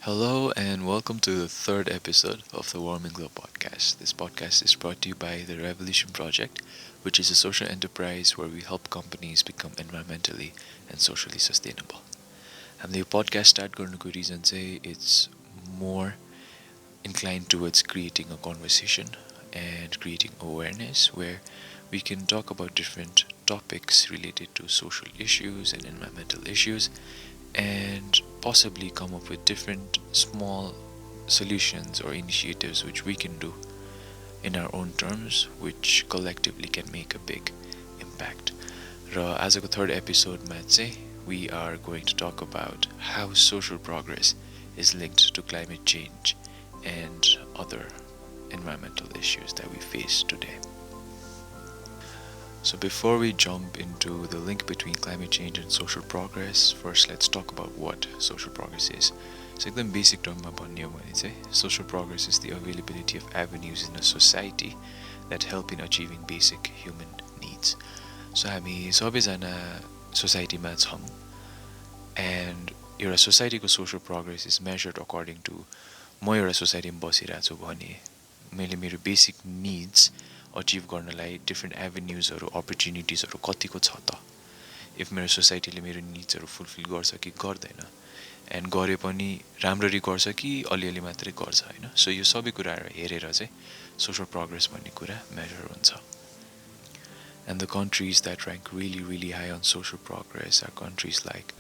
Hello and welcome to the third episode of the Warming Glow podcast. This podcast is brought to you by the Revolution Project, which is a social enterprise where we help companies become environmentally and socially sustainable. हामीले यो podcast start गर्नुको reason चाहिँ it's more inclined towards creating a conversation and creating awareness where we can talk about different topics related to social issues and environmental issues and possibly come up with different small solutions or initiatives which we can do in our own terms, which collectively can make a big impact. र आजको third episodeमा चाहिँ we are going to talk about how social progress is linked to climate change and other environmental issues that we face today. So before we jump into the link between climate change and social progress, first let's talk about what social progress is. So एकदम basic termमा भन्ने हो भने चाहिँ social progress is the availability of avenues in a society that help in achieving basic human needs. So हामी सबैजना सोसाइटीमा छौँ and एउटा सोसाइटीको social progress is measured according to म एउटा सोसाइटीमा बसिरहेको छु भने मैले मेरो basic needs अचिभ गर्नलाई डिफ्रेन्ट एभेन्युजहरू अपर्च्युनिटिजहरू कतिको छ त इफ मेरो सोसाइटीले मेरो निड्सहरू फुलफिल गर्छ कि गर्दैन एन्ड गरे पनि राम्ररी गर्छ कि अलिअलि मात्रै गर्छ होइन सो यो सबै कुराहरू हेरेर चाहिँ सोसल प्रोग्रेस भन्ने कुरा मेजर हुन्छ and the countries that rank really high on social progress are countries like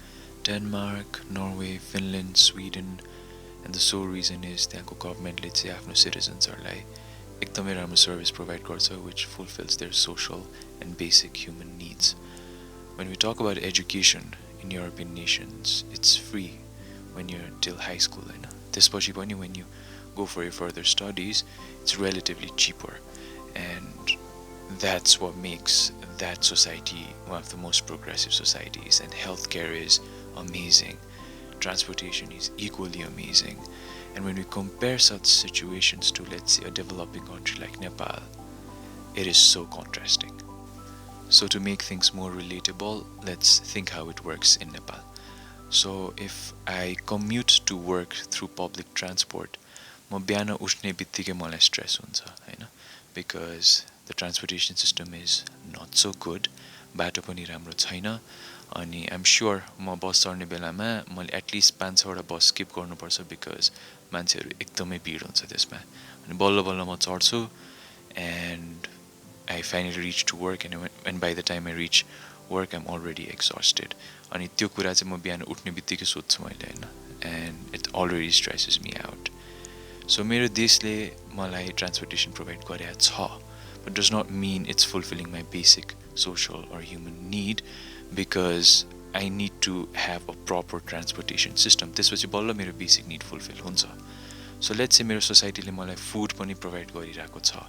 Denmark Norway Finland Sweden and the sole reason is त्यहाँको गभर्मेन्टले चाहिँ आफ्नो सिटिजन्सहरूलाई एकदमै राम्रो सर्भिस प्रोभाइड गर्छ which fulfills their social and basic human needs. When we talk about education in European nations, it's free when you're till high school. त्यसपछि पनि when you go for your further studies, it's relatively cheaper. And that's what makes that society one of the most progressive societies. And healthcare is amazing. Transportation is equally amazing. And when we compare such situations to, let's say, a developing country like Nepal, it is so contrasting. So to make things more relatable, let's think how it works in Nepal. So if I commute to work through public transport, म बिहान उठ्ने बित्तिकै मलाई stress हुन्छ हैन because the transportation system is not so good. बाटो पनि राम्रो छैन अनि आइम स्योर म बस चढ्ने बेलामा मैले एटलिस्ट 5-6वटा बस स्किप गर्नुपर्छ बिकज मान्छेहरू एकदमै भिड हुन्छ त्यसमा अनि बल्ल बल्ल म चढ्छु and I finally reach to work and by the time I reach work I'm already exhausted अनि त्यो कुरा चाहिँ म बिहान उठ्ने बित्तिकै सोध्छु मैले होइन and it already stresses me out so मेरो देशले मलाई ट्रान्सपोर्टेसन प्रोभाइड गरेको छ बट डज नट मिन it's fulfilling my basic social or human need because I need to have a proper transportation system. त्यसपछि बल्ल मेरो basic need fulfill हुन्छ. So let's say मेरो सोसाइटीले मलाई food पनि provide गरिरहेको छ.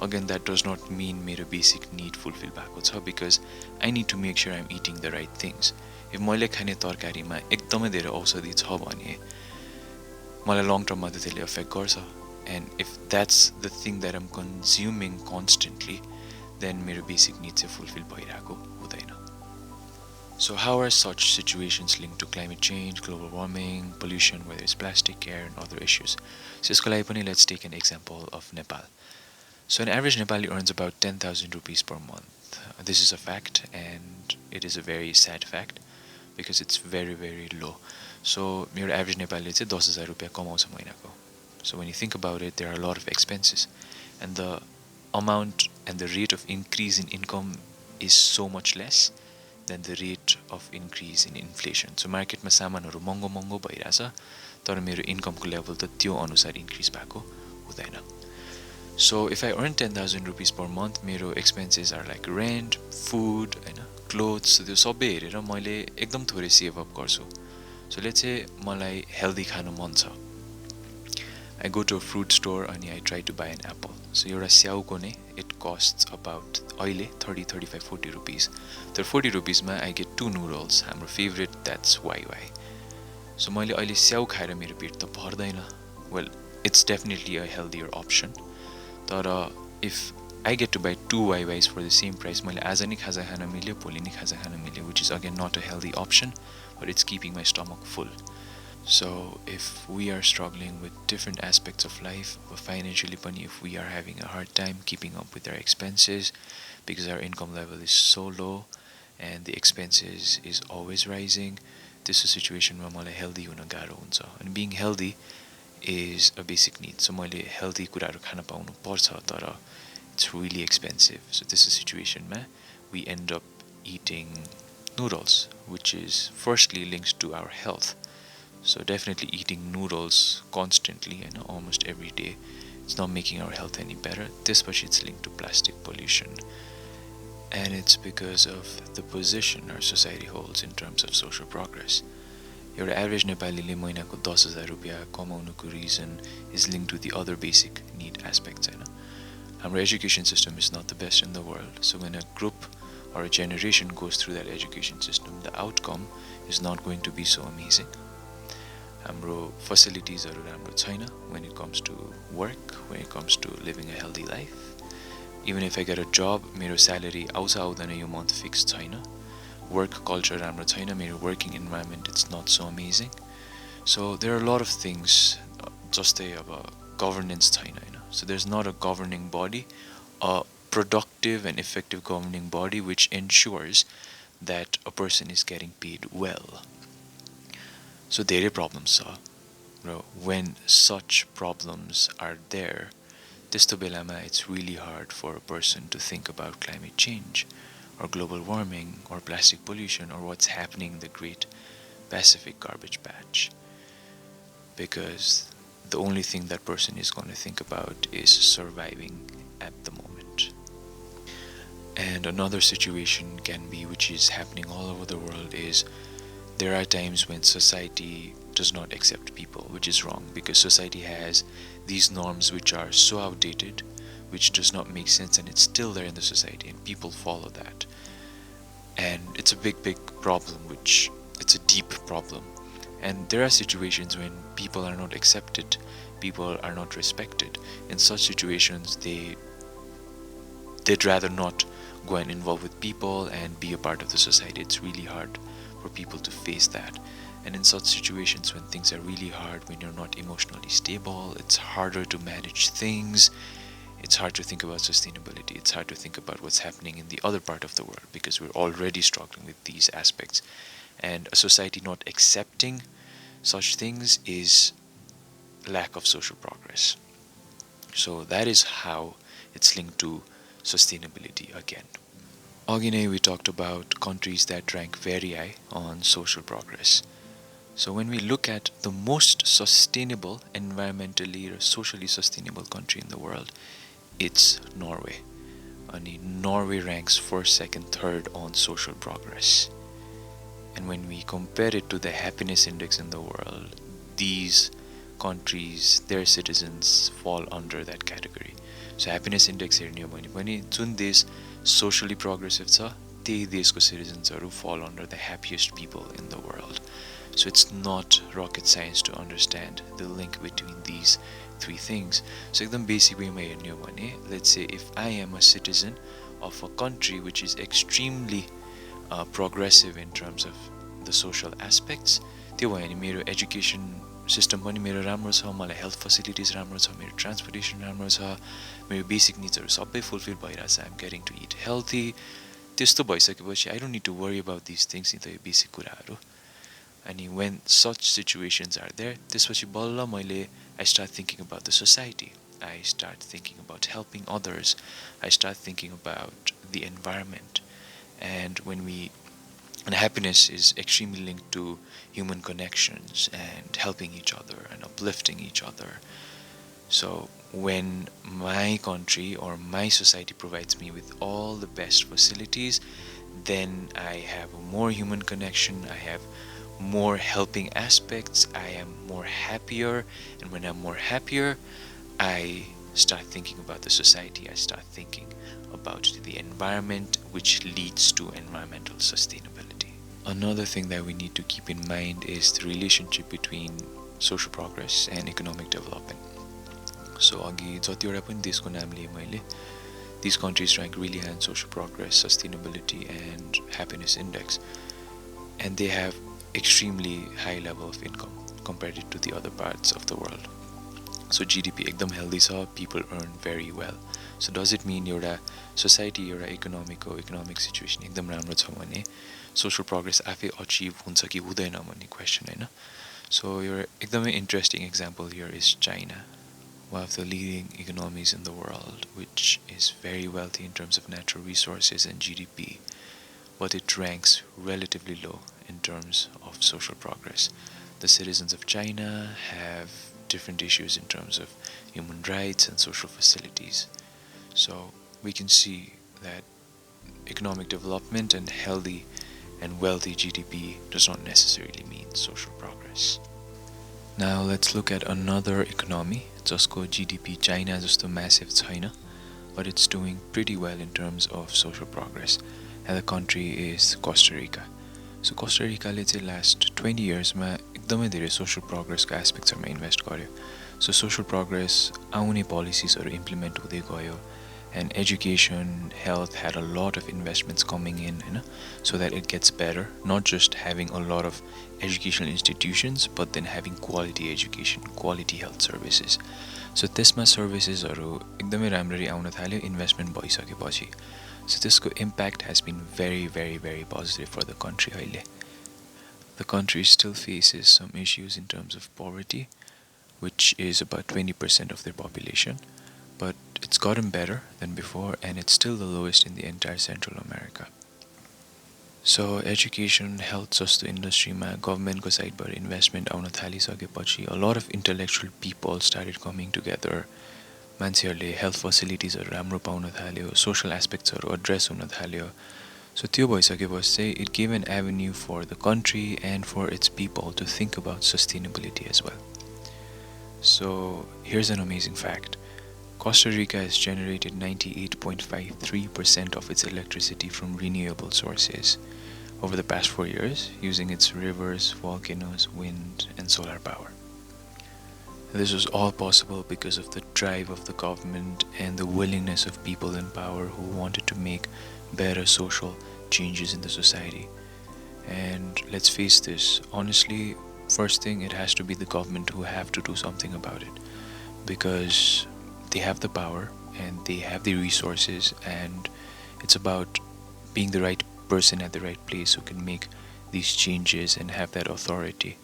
Again, that does not mean मेरो basic need fulfill भएको छ because I need to make sure I'm eating the right things. If मैले खाने तरकारीमा एकदमै धेरै औषधि छ भने मलाई long term मा त्यसले affect गर्छ. And if that's the thing that I'm consuming constantly, then मेरो basic needs चाहिँ fulfill भइरहेको हुँदैन. So how are such situations linked to climate change, global warming, pollution, whether it's plastic, air and other issues? So यसको लागि पनि let's take an example of Nepal. So an average Nepali earns about 10,000 rupees per month. This is a fact and it is a very sad fact because it's very low. So मेरो average Nepali चाहिँ 10,000 रुपैयाँ कमाउँछ महिनाको. So when you think about it, there are a lot of expenses and the amount and the rate of increase in income is so much less than the rate of increase in inflation. So marketमा सामानहरू महँगो भइरहेछ तर मेरो इन्कमको level त त्यो अनुसार increase भएको हुँदैन. So if I earn 10,000 rupees per month, मेरो expenses are like rent, food, Hahn, clothes, त्यो सबै हेरेर मैले एकदम थोरै सेभ अप गर्छु. So let's say मलाई हेल्दी खानु मन छ. I go to a fruit store and I try to buy an apple. So एउटा स्याउको नै it costs about अहिले 30, 35, 40 rupees. तर 40 rupees मा I get 2 noodles. हाम्रो favorite, that's YY. So मैले अहिले स्याउ खाएर मेरो पेट त भर्दैन. Well, it's definitely a healthier option. तर if I get to buy 2 YYs for the same price, मैले आज नि खाजा खान मिल्यो, भोलि नि खाजा खान मिल्यो, which is again not a healthy option, but it's keeping my stomach full. So if we are struggling with different aspects of life, financially pani if we are having a hard time keeping up with our expenses because our income level is so low and the expenses is always rising, this is a situation where मलाई healthy हुन गाह्रो हुन्छ. And being healthy is a basic need. So मैले healthy कुराहरू खान पाउनु पर्छ तर it's really expensive. So this is a situation where we end up eating noodles, which is firstly linked to our health. So definitely eating noodles constantly and almost every day, it's not making our health any better. This much it's linked to plastic pollution. And it's because of the position our society holds in terms of social progress. Your average Nepalile महिनाको 10,000 रुपैयाँ कमाउनुको reason is linked to the other basic need aspects. Our education system is not the best in the world. So when a group or a generation goes through that education system, the outcome is not going to be so amazing. हाम्रो facilitiesहरु राम्रो छैन when it comes to work, when it comes to living a healthy life. Even if I get a job, मेरो salary आउँछ आउँदैन यो month fixed छैन. Work culture राम्रो छैन, मेरो working environment it's not so amazing. So there are a lot of things जस्तै अब governance छैन हैन. So there's not a governing body, a productive and effective governing body which ensures that a person is getting paid well. So there are problems. When such problems are there, त्यस्तो बेलामा it's really hard for a person to think about climate change or global warming or plastic pollution or what's happening in the Great Pacific Garbage Patch. Because the only thing that person is going to think about is surviving at the moment. And another situation can be, which is happening all over the world, is there are times when society does not accept people, which is wrong because society has these norms which are so outdated, which does not make sense, and it's still there in the society and people follow that. And it's a big problem, which it's a deep problem. And there are situations when people are not accepted, people are not respected. In such situations, they'd rather not go and involve with people and be a part of the society. It's really hard for people to face that. And in such situations when things are really hard, when you're not emotionally stable, it's harder to manage things. It's hard to think about sustainability. It's hard to think about what's happening in the other part of the world because we're already struggling with these aspects. And a society not accepting such things is lack of social progress. So that is how it's linked to sustainability again. Again, we talked about countries that rank very high on social progress. So when we look at the most sustainable, environmentally or socially sustainable country in the world, it's Norway. And Norway ranks first, second, third on social progress. And when we compare it to the happiness index in the world, these countries, their citizens fall under that category. So happiness index हेर्ने हो भने पनि जुन देश socially progressive छ त्यही देशको citizensहरु fall under the happiest people in the world. So it's not rocket science to understand the link between these three things. So एकदम basic way मा हेर्ने हो भने, let's say if I am a citizen of a country which is extremely progressive in terms of the social aspects, त्यो भयो भने मेरो education system पनि मेरो राम्रो छ, मलाई health facilities राम्रो छ, मेरो transportation राम्रो छ, मेरो basic needsहरु सबै fulfill भइराछ, I'm getting to eat healthy. त्यस्तो भइसकेपछि I don't need to worry about these things नि त यो basic कुराहरु. And when such situations are there, त्यसपछि बल्ल मैले I start thinking about the society. I start thinking about helping others. I start thinking about the environment. And happiness is extremely linked to human connections and helping each other and uplifting each other. So when my country or my society provides me with all the best facilities, then I have a more human connection, I have more helping aspects, I am more happier, and when I'm more happier, I start thinking about the society, I start thinking about the environment, which leads to environmental sustainability. Another thing that we need to keep in mind is the relationship between social progress and economic development. So अघि जतिवटा पनि देशको नाम लिए मैले, these countries rank really high in social progress, sustainability and happiness index, and they have extremely high level of income. compared to the other parts of the world. So GDP एकदम healthy छ, people earn very well. So does it mean एउटा society एउटा economic situation एकदम राम्रो छ भने social progress आफै achieve हुन्छ कि हुँदैन भन्ने question हैन. So your एकदमै interesting example here is China, one of the leading economies in the world, which is very wealthy in terms of natural resources and GDP, but it ranks relatively low in terms of social progress. The citizens of China have different issues in terms of human rights and social facilities. So we can see that economic development and healthy and wealthy GDP does not necessarily mean social progress. Now let's look at another economy. Jasko GDP China jasto massive छैन, but it's doing pretty well in terms of social progress. And the country is Costa Rica. So Costa Rica ले चाहिँ last 20 years मा एकदमै धेरै social progress को aspects मा invest गर्यो. So social progress आउने policies हरु implement हुँदै गयो, and education, health had a lot of investments coming in, so that it gets better, not just having a lot of educational institutions, but then having quality education, quality health services. So त्यसमा services हरु एकदमै राम्ररी आउन थाल्यो investment भइसकेपछि. So त्यसको impact has been very, very, very positive for the country अहिले. The country still faces some issues in terms of poverty, which is about 20% of their population, but it's gotten better than before, and it's still the lowest in the entire Central America. So education, health जस्तो industry मा government को side बाट investment आउन थालिसकेपछि a lot of intellectual people started coming together. मान्छेहरुले health facilities हरु राम्रो pound थाल्यो, social aspects हरु address हुन थाल्यो. So त्यो भइसकेपछि चाहिँ it gave an avenue for the country and for its people to think about sustainability as well. So here's an amazing fact. Costa Rica has generated 98.53% of its electricity from renewable sources over the past 4 years using its rivers, volcanoes, wind, and solar power. This was all possible because of the drive of the government and the willingness of people in power who wanted to make better social changes in the society. And let's face this, honestly, first thing, it has to be the government who have to do something about it, because they have the power and they have the resources, and it's about being the right person at the right place who can make these changes and have that authority.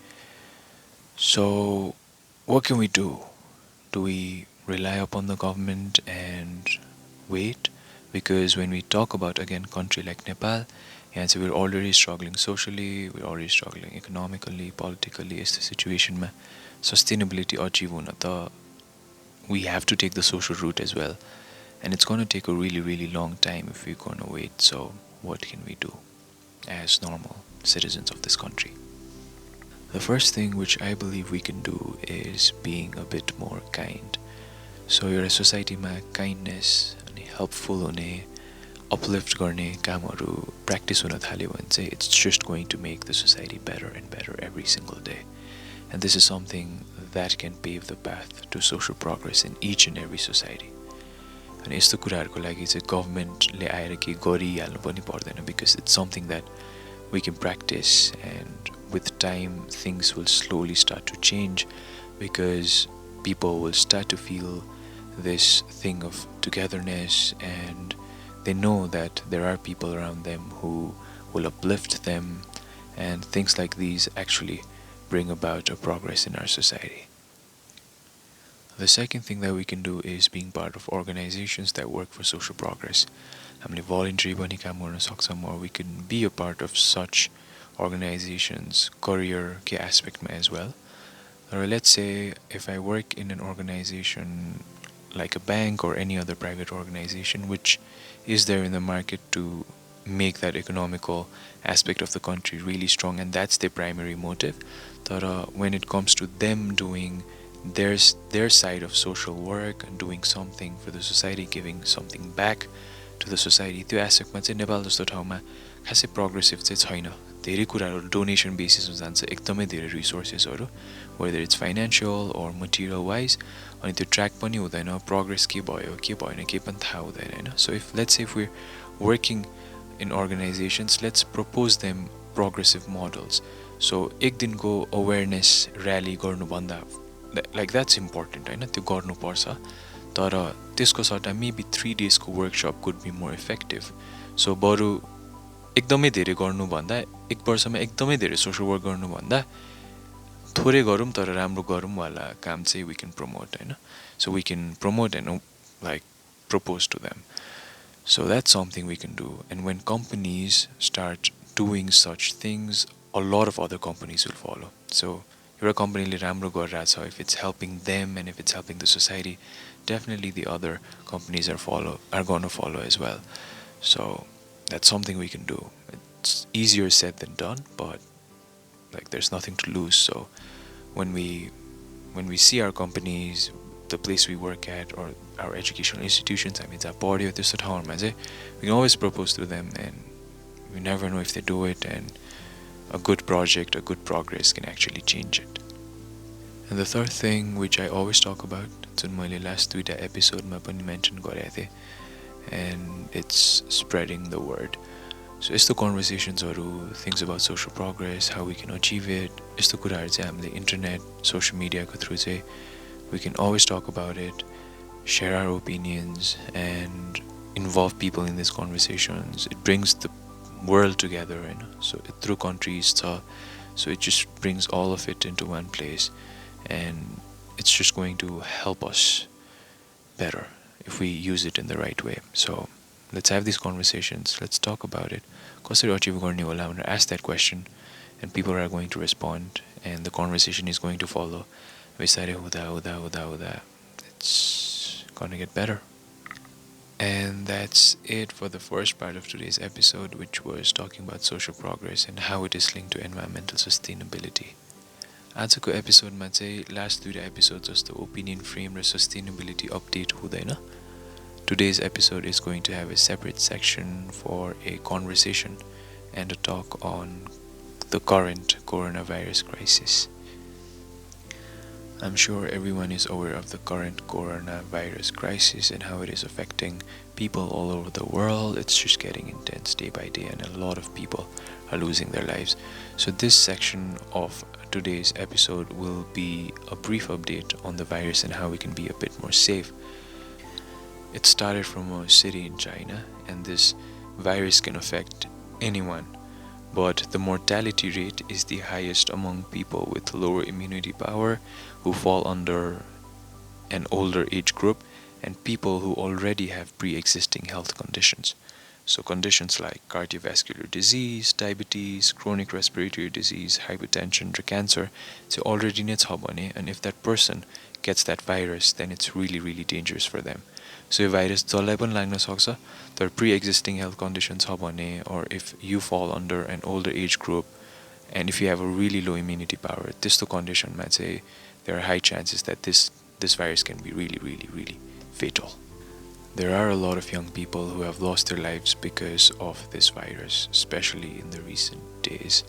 So what can we do? Do we rely upon the government and wait? Because when we talk about, again, country like Nepal, and so we're already struggling socially, we're already struggling economically, politically. Is the situation ma sustainability achieve huna ta we have to take the social route as well, and it's going to take a really, really long time if we're going to wait. So what can we do as normal citizens of this country? The first thing which I believe we can do is being a bit more kind. So your society ma kindness and helpful hune, uplift गर्ने कामहरु practice हुन थाल्यो भने चाहिँ it's just going to make the society better and better every single day. And this is something that can pave the path to social progress in each and every society. And यस्तो कुराहरुको लागि चाहिँ गभर्नमेन्टले आएर के गरिहाल्नु पनि पर्दैन, because it's something that we can practice, and with time things will slowly start to change, because people will start to feel this thing of togetherness, and they know that there are people around them who will uplift them, and things like these actually bring about a progress in our society. The second thing that we can do is being part of organizations that work for social progress. हामीले voluntary पनि काम गर्न सक्छौं, or we can be a part of such organizations, career के aspect as well. Or let's say if I work in an organization like a bank or any other private organization which is there in the market to make that economical aspect of the country really strong, and that's their primary motive. But when it comes to them doing their side of social work and doing something for the society, giving something back to the society, त्यो aspect मा चाहिँ नेपाल जस्तो ठाउँमा खासै progressive चाहिँ छैन. धेरै कुराहरु डोनेसन बेसिसमा जान्छ, एकदमै धेरै रिसोर्सेसहरु, whether it's financial or material wise, अनि त्यो ट्र्याक पनि हुँदैन, प्रोग्रेस के भयो के भएन के पनि थाहा हुँदैन हैन. So let's say if we're working in organizations, let's propose them progressive models so एक दिनको अवेरनेस र्याली गर्नुभन्दा लाइक द्याट्स इम्पोर्टेन्ट होइन, त्यो गर्नुपर्छ, तर त्यसको सट्टा मेबी 3 डेजको workshop could be more effective. So बरु एकदमै धेरै गर्नुभन्दा, एक वर्षमा एकदमै धेरै सोसल वर्क गर्नुभन्दा थोरै गरौँ तर राम्रो गरौँ वाला काम चाहिँ वी क्यान प्रमोट होइन. So we can promote and like propose to them. So that's something we can do. And when companies start doing such things, a lot of other companies will follow. So you're a company ramro garra, if it's helping them and if it's helping the society, definitely the other companies are going to follow as well. So that's something we can do. It's easier said than done, but like there's nothing to lose. So when we see our companies, the place we work at, or our educational institutions, I mean, we can always propose to them, and we never know if they do it, and a good project, a good progress can actually change it. And the third thing which I always talk about, जुन मैले last 2 episodeमा पनि mention गरेको थिएँ, and it's spreading the word. So यस्तो conversationsहरू, things about social progress, how we can achieve it, यस्तो कुराहरू चाहिँ हामीले internet, social media को through चाहिँ we can always talk about it, share our opinions, and involve people in these conversations. It brings the world together, you know. So through countries, so it just brings all of it into one place, and it's just going to help us better if we use it in the right way. So let's have these conversations. Let's talk about it. कसरी achieve गर्ने होला भनेर ask that question, and people are going to respond, and the conversation is going to follow. बिस्तारै हुँदा it's gonna get better. And that's it for the first part of today's episode, which was talking about social progress and how it is linked to environmental sustainability. आजको एपिसोडमा चाहिँ last 2 episodes जस्तो opinion frame र sustainability update हुँदैन. Today's episode is going to have a separate section for a conversation and a talk on the current coronavirus crisis. I'm sure everyone is aware of the current coronavirus crisis and how it is affecting people all over the world. It's just getting intense day by day, and a lot of people are losing their lives. So this section of today's episode will be a brief update on the virus and how we can be a bit more safe. It started from a city in China, and this virus can affect anyone. But the mortality rate is the highest among people with lower immunity power, who fall under an older age group, and people who already have pre-existing health conditions. So conditions like cardiovascular disease, diabetes, chronic respiratory disease, hypertension, or cancer, it's already needs habane, and if that person gets that virus, then it's really, really dangerous for them. So if virus जसलाई पनि लाग्न सक्छ, तर pre-existing health conditions छ भने, or if you fall under an older age group, and if you have a really low immunity power, त्यस्तो conditionमा चाहिँ there are high chances that this virus can be really, really, really fatal. There are a lot of young people who have lost their lives because of this virus, especially in the recent days.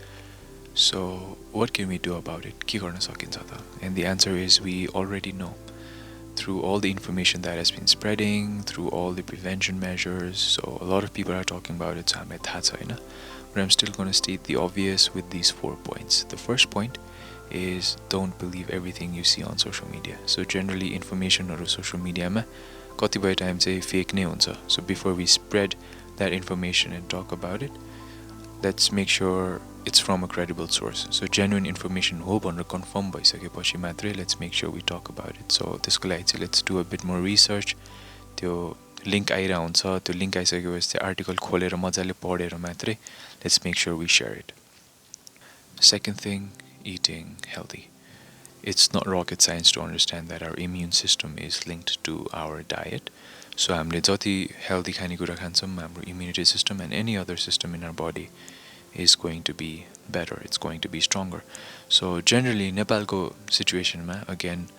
So what can we do about it? के गर्न सकिन्छ त? And the answer is we already know. Through all the information that has been spreading, through all the prevention measures, so a lot of people are talking about it, so हामीलाई थाहा छ हैन. But I'm still going to state the obvious with these 4 points. The first point is don't believe everything you see on social media. So generally information on social media ma कतिपय time चाहिँ fake नै हुन्छ. So before we spread that information and talk about it, let's make sure it's from a credible source. So genuine information हो भनेर confirm भइसकेपछि मात्रै let's make sure we talk about it. So त्यसको लागि चाहिँ let's do a bit more research. त्यो link आइरा हुन्छ, त्यो लिंक आइसकेपछि चाहिँ आर्टिकल खोलेर मजाले पढेर मात्रै let's make sure we share it. Second thing, eating healthy. It's not rocket science to understand that our immune system is linked to our diet. So हामीले जति healthy खानेकुरा खान्छौँ, हाम्रो immunity system and any other system in our body is going to be better, it's going to be stronger. So generally नेपालको situationमा again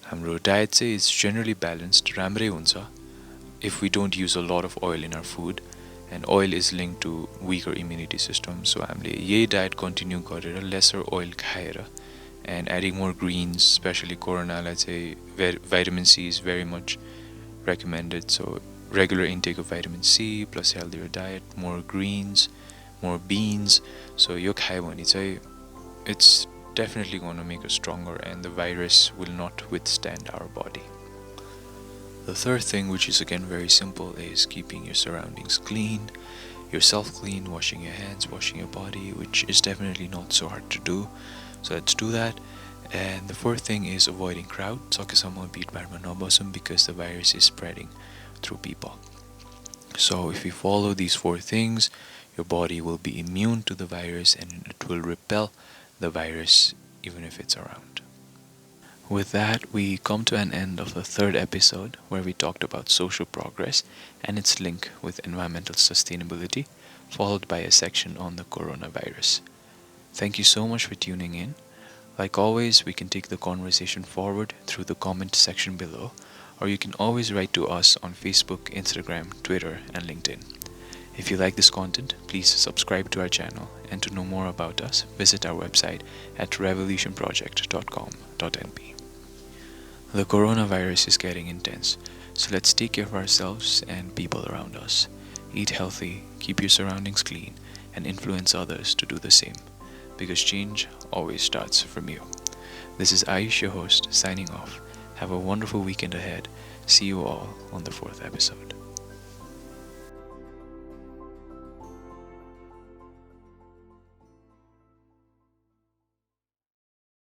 हाम्रो diet चाहिँ is generally balanced, राम्रै हुन्छ if we don't use a lot of oil in our food, and oil is linked to weaker immunity system. So हामीले यही diet continue गरेर lesser oil खाएर and adding more greens, especially corona, let's say vitamin C is very much recommended. So regular intake of vitamin C plus healthier diet, more greens, more beans. So यो खायो भने चाहिँ it's definitely going to make us stronger, and the virus will not withstand our body. The third thing, which is again very simple, is keeping your surroundings clean, yourself clean, washing your hands, washing your body, which is definitely not so hard to do. So let's do that. And the fourth thing is avoiding crowds. Sakasama beat Barmanobosum, because the virus is spreading through people. So if you follow these four things, your body will be immune to the virus and it will repel the virus even if it's around. With that, we come to an end of the third episode, where we talked about social progress and its link with environmental sustainability, followed by a section on the coronavirus. Thank you so much for tuning in. Like always, we can take the conversation forward through the comment section below, or you can always write to us on Facebook, Instagram, Twitter, and LinkedIn. If you like this content, please subscribe to our channel, and to know more about us, visit our website at revolutionproject.com.np. The coronavirus is getting intense, so let's take care of ourselves and people around us. Eat healthy, keep your surroundings clean, and influence others to do the same, because change always starts from you. This is Ayush, your host, signing off. Have a wonderful weekend ahead. See you all on the fourth episode.